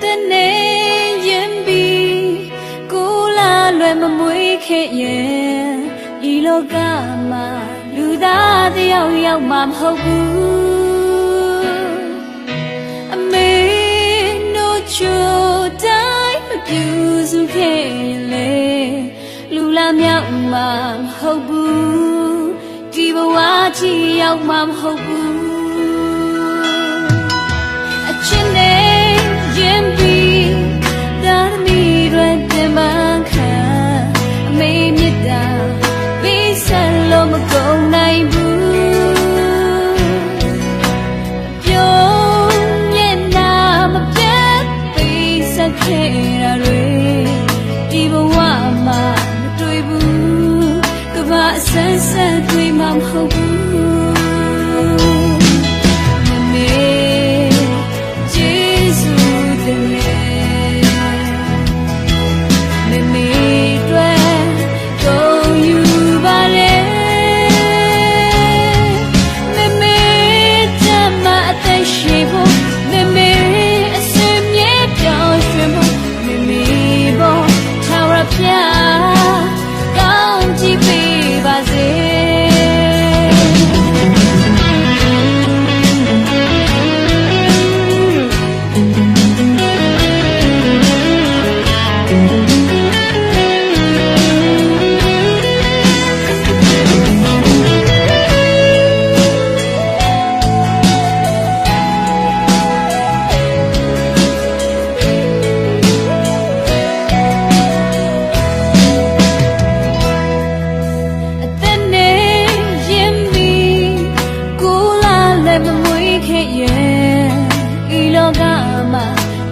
သက်နဲ့ရင်ပြီးကိုလာလွယ်မမွေးခဲ့ရဲ့ဒီလောကမှာလူသားတယောက်ယောက်မှမဟုတ်ဘူးအမေတို့ချိုတိုင်းမပြူစုခဲ့လေလူလာမြောက်မှမဟုတ်ဘူးဒီဘဝချီရောက်မှမဟုတ်ဘူးအချင်းနဲ့ရင်ပြီးသာသမီတွေတင်ပန်းခံအမေမြတ်တာပေးဆက်လို့မကုန်နိုင်ဘူးပြုံးမျက်နှာမပြတ်ပေးဆက်ခဲ့တာတွေဒီဘဝမှာမတွေ့ဘူးကဘာအဆန်းဆန်းတွေ့မှမဟုတ်ဘူး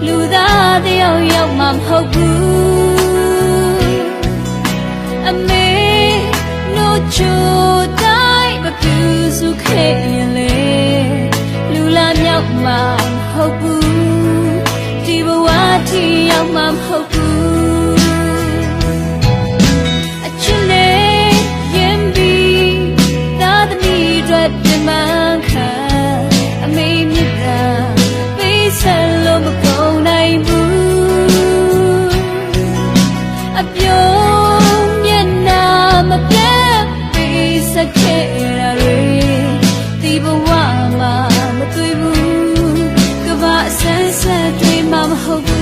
လူသားတယောက်ယောက်မှမဟုတ်ဘူးအမေတို့ချိုတိုင်းမပြူစုခဲ့ရင်လေလူလာမြောက်မှမဟုတ်ဘူးဒီဘဝချီရောက်မှမဟုတ်ဘူးအချစ်နဲ့ရင်ပြီးသာသမီတွေတင်မှန်းခံအမေမြတ်တာပေးဆက်လို့မကုန်နိုင်ဘူးအပြုံးမျက်နှာမပြတ်ပေးဆက်ခဲ့တာတွေဒီဘဝမှာမတွေ့ဘူးကဘာအဆန်းဆန်းတွေ့မှမဟုတ်